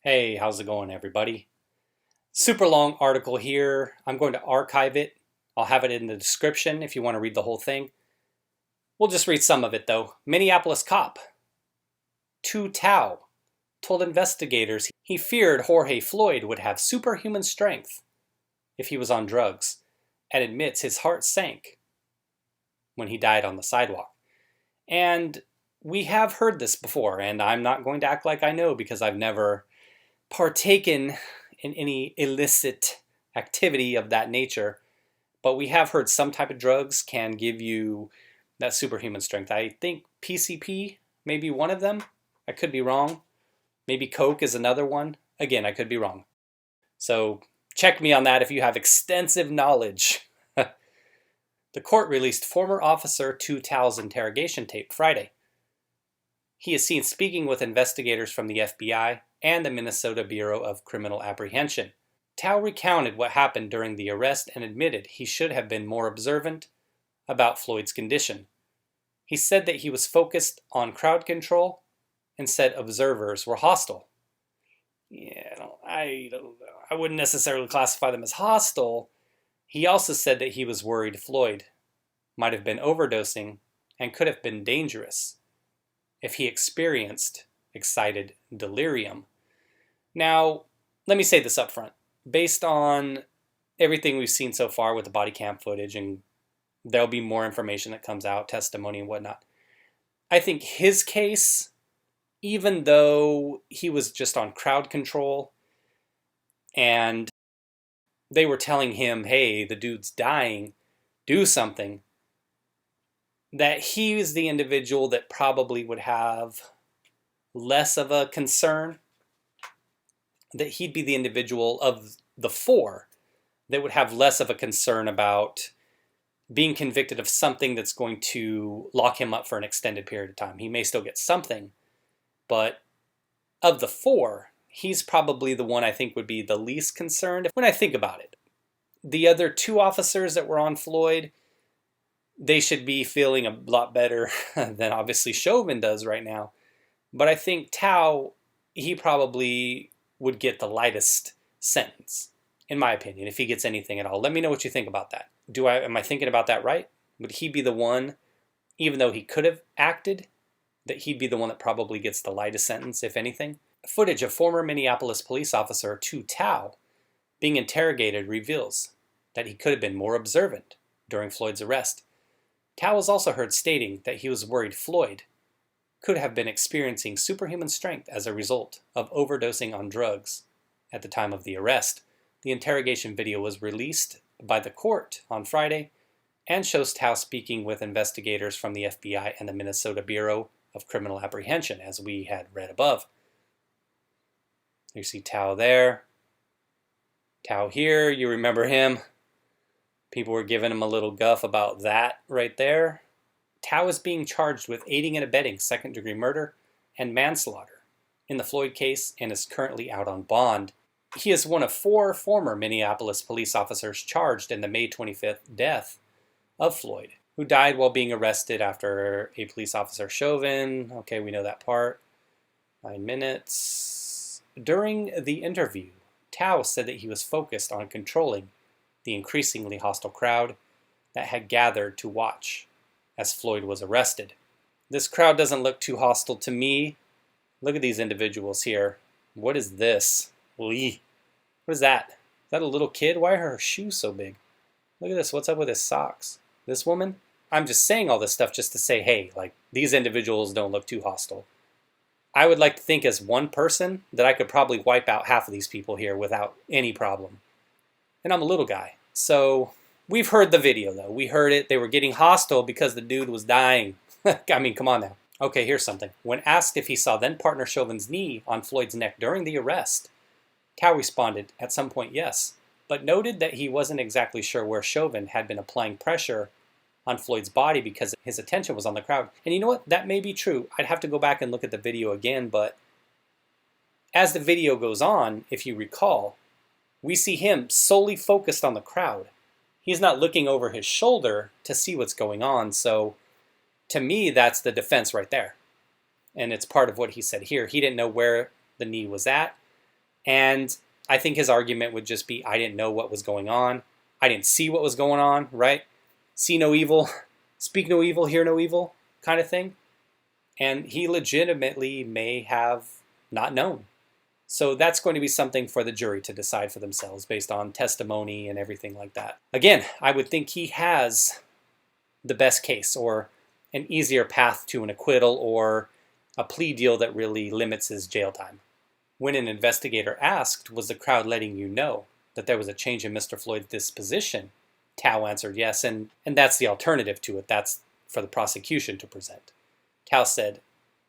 Hey, how's it going, everybody? Super long article here. I'm going to archive it. I'll have it in the description if you want to read the whole thing. We'll just read some of it, though. Minneapolis cop Tou Thao told investigators he feared Jorge Floyd would have superhuman strength if he was on drugs, and admits his heart sank when he died on the sidewalk. And we have heard this before, and I'm not going to act like I know because I've never partaken in any illicit activity of that nature, but we have heard some type of drugs can give you that superhuman strength. I think PCP may be one of them. I could be wrong. Maybe Coke is another one. Again, I could be wrong. So check me on that if you have extensive knowledge. The court released former officer Tou Thao's interrogation tape Friday. He is seen speaking with investigators from the FBI and the Minnesota Bureau of Criminal Apprehension. Thao recounted what happened during the arrest and admitted he should have been more observant about Floyd's condition. He said that he was focused on crowd control and said observers were hostile. I wouldn't necessarily classify them as hostile. He also said that he was worried Floyd might have been overdosing and could have been dangerous if he experienced excited delirium. Now, let me say this up front. Based on everything we've seen so far with the body cam footage, and there'll be more information that comes out, testimony and whatnot, I think his case, even though he was just on crowd control and they were telling him, hey, the dude's dying, do something, that he is the individual that probably would have less of a concern, that he'd be the individual of the four that would have less of a concern about being convicted of something that's going to lock him up for an extended period of time. He may still get something, but of the four, he's probably the one I think would be the least concerned when I think about it. The other two officers that were on Floyd, they should be feeling a lot better than obviously Chauvin does right now. But I think Thao, he probably would get the lightest sentence, in my opinion, if he gets anything at all. Let me know what you think about that. Am I thinking about that right? Would he be the one, even though he could have acted, that he'd be the one that probably gets the lightest sentence, if anything? Footage of former Minneapolis police officer Tou Thao being interrogated reveals that he could have been more observant during Floyd's arrest. Thao was also heard stating that he was worried Floyd could have been experiencing superhuman strength as a result of overdosing on drugs at the time of the arrest. The interrogation video was released by the court on Friday and shows Thao speaking with investigators from the FBI and the Minnesota Bureau of Criminal Apprehension, as we had read above. You see Thao there, Thao here, you remember him. People were giving him a little guff about that right there. Thao is being charged with aiding and abetting second-degree murder and manslaughter in the Floyd case and is currently out on bond. He is one of four former Minneapolis police officers charged in the May 25th death of Floyd, who died while being arrested after a police officer, Chauvin. Okay, we know that part. 9 minutes. During the interview, Thao said that he was focused on controlling the increasingly hostile crowd that had gathered to watch as Floyd was arrested. This crowd doesn't look too hostile to me. Look at these individuals here. What is this? Lee. What is that? Is that a little kid? Why are her shoes so big? Look at this. What's up with his socks? This woman? I'm just saying all this stuff just to say, hey, like, these individuals don't look too hostile. I would like to think as one person that I could probably wipe out half of these people here without any problem. And I'm a little guy. So we've heard the video, though. We heard it. They were getting hostile because the dude was dying. I mean, come on now. Okay, here's something. When asked if he saw then-partner Chauvin's knee on Floyd's neck during the arrest, Thao responded at some point yes, but noted that he wasn't exactly sure where Chauvin had been applying pressure on Floyd's body because his attention was on the crowd. And you know what? That may be true. I'd have to go back and look at the video again, but as the video goes on, if you recall, we see him solely focused on the crowd. He's not looking over his shoulder to see what's going on, so to me, that's the defense right there. And it's part of what he said here. He didn't know where the knee was at. And I think his argument would just be, I didn't know what was going on. I didn't see what was going on, right? See no evil, speak no evil, hear no evil kind of thing. And he legitimately may have not known. So that's going to be something for the jury to decide for themselves based on testimony and everything like that. Again, I would think he has the best case, or an easier path to an acquittal, or a plea deal that really limits his jail time. When an investigator asked, was the crowd letting you know that there was a change in Mr. Floyd's disposition, Tou answered yes, and that's the alternative to it. That's for the prosecution to present. Tou said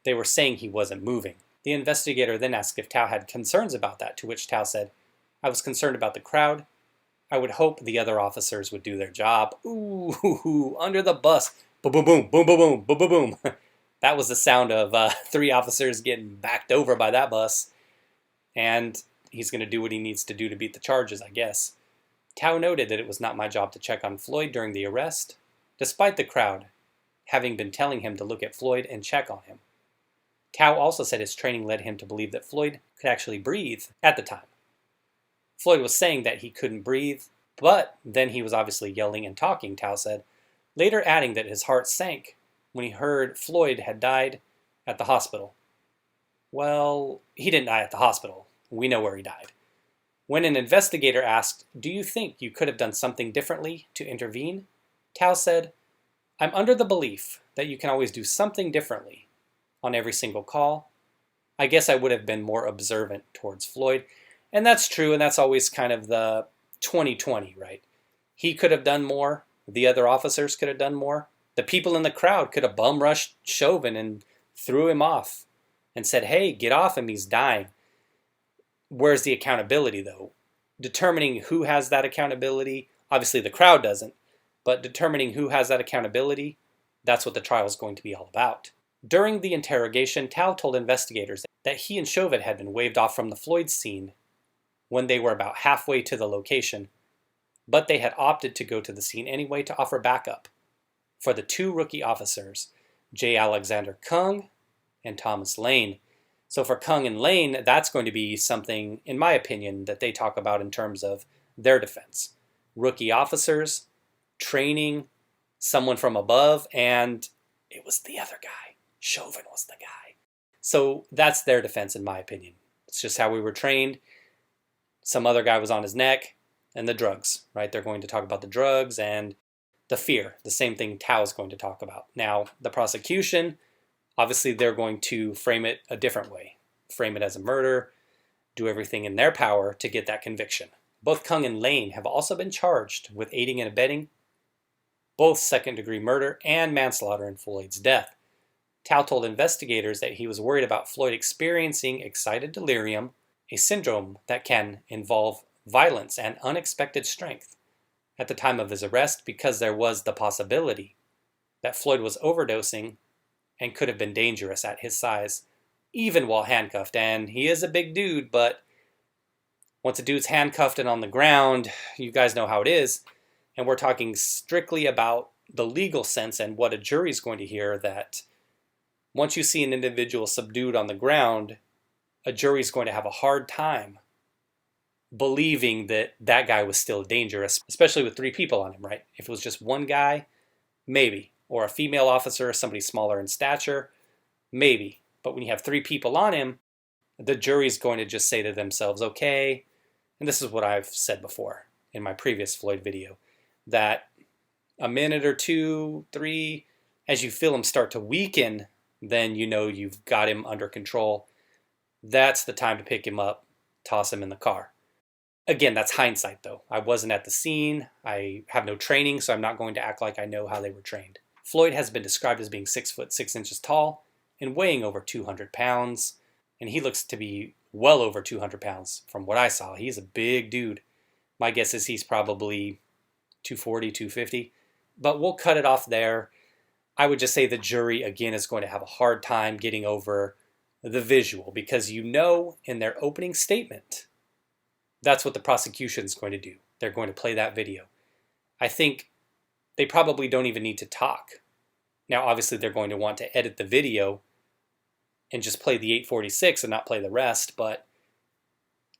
they were saying he wasn't moving. The investigator then asked if Tou had concerns about that, to which Tou said, I was concerned about the crowd. I would hope the other officers would do their job. Ooh, under the bus. Boom, boom, boom, boom, boom, boom, boom, boom, boom. That was the sound of 3 officers getting backed over by that bus. And he's going to do what he needs to do to beat the charges, I guess. Tou noted that it was not my job to check on Floyd during the arrest, despite the crowd having been telling him to look at Floyd and check on him. Tou also said his training led him to believe that Floyd could actually breathe at the time. Floyd was saying that he couldn't breathe, but then he was obviously yelling and talking, Tou said, later adding that his heart sank when he heard Floyd had died at the hospital. Well, he didn't die at the hospital. We know where he died. When an investigator asked, do you think you could have done something differently to intervene? Tou said, I'm under the belief that you can always do something differently on every single call. I guess I would have been more observant towards Floyd. And that's true, and that's always kind of the 20/20, right? He could have done more. The other officers could have done more. The people in the crowd could have bum rushed Chauvin and threw him off and said, hey, get off him, he's dying. Where's the accountability, though? Determining who has that accountability, obviously the crowd doesn't, but determining who has that accountability, that's what the trial is going to be all about. During the interrogation, Tou told investigators that he and Chauvin had been waved off from the Floyd scene when they were about halfway to the location, but they had opted to go to the scene anyway to offer backup for the 2 rookie officers, J. Alexander Kung and Thomas Lane. So for Kung and Lane, that's going to be something, in my opinion, that they talk about in terms of their defense. Rookie officers, training, someone from above, and it was the other guy. Chauvin was the guy. So that's their defense, in my opinion. It's just how we were trained. Some other guy was on his neck, and the drugs, right? They're going to talk about the drugs and the fear, the same thing Tou is going to talk about. Now, the prosecution, obviously they're going to frame it a different way. Frame it as a murder, do everything in their power to get that conviction. Both Kung and Lane have also been charged with aiding and abetting, both second-degree murder and manslaughter in Floyd's death. Tou told investigators that he was worried about Floyd experiencing excited delirium, a syndrome that can involve violence and unexpected strength at the time of his arrest, because there was the possibility that Floyd was overdosing and could have been dangerous at his size, even while handcuffed. And he is a big dude, but once a dude's handcuffed and on the ground, you guys know how it is. And we're talking strictly about the legal sense and what a jury's going to hear, that once you see an individual subdued on the ground, a jury's going to have a hard time believing that that guy was still dangerous, especially with 3 people on him, right? If it was just one guy, maybe. Or a female officer, somebody smaller in stature, maybe. But when you have 3 people on him, the jury's going to just say to themselves, okay, and this is what I've said before in my previous Floyd video, that a minute or 2, 3, as you feel him start to weaken, then you know you've got him under control. That's the time to pick him up, toss him in the car. Again, that's hindsight, though. I wasn't at the scene. I have no training, so I'm not going to act like I know how they were trained. Floyd has been described as being 6 foot 6 inches tall and weighing over 200 pounds, and he looks to be well over 200 pounds from what I saw. He's a big dude. My guess is he's probably 240, 250, but we'll cut it off there. I would just say the jury, again, is going to have a hard time getting over the visual, because you know in their opening statement, that's what the prosecution is going to do. They're going to play that video. I think they probably don't even need to talk. Now, obviously, they're going to want to edit the video and just play the 846 and not play the rest, but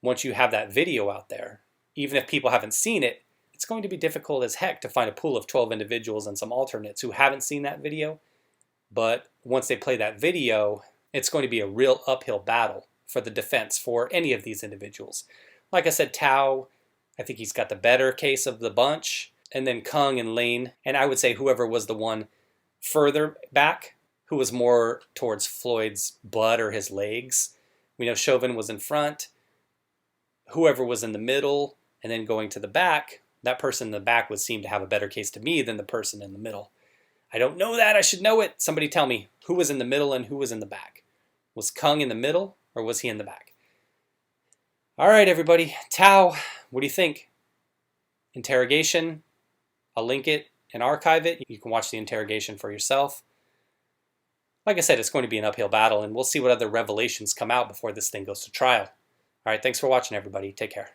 once you have that video out there, even if people haven't seen it, it's going to be difficult as heck to find a pool of 12 individuals and some alternates who haven't seen that video. But once they play that video, it's going to be a real uphill battle for the defense for any of these individuals. Like I said, Tou, I think he's got the better case of the bunch. And then Kung and Lane, and I would say whoever was the one further back, who was more towards Floyd's butt or his legs. We know Chauvin was in front. Whoever was in the middle and then going to the back, that person in the back would seem to have a better case to me than the person in the middle. I don't know that. I should know it. Somebody tell me who was in the middle and who was in the back. Was Kung in the middle or was he in the back? All right, everybody. Tou, what do you think? Interrogation. I'll link it and archive it. You can watch the interrogation for yourself. Like I said, it's going to be an uphill battle, and we'll see what other revelations come out before this thing goes to trial. All right, thanks for watching, everybody. Take care.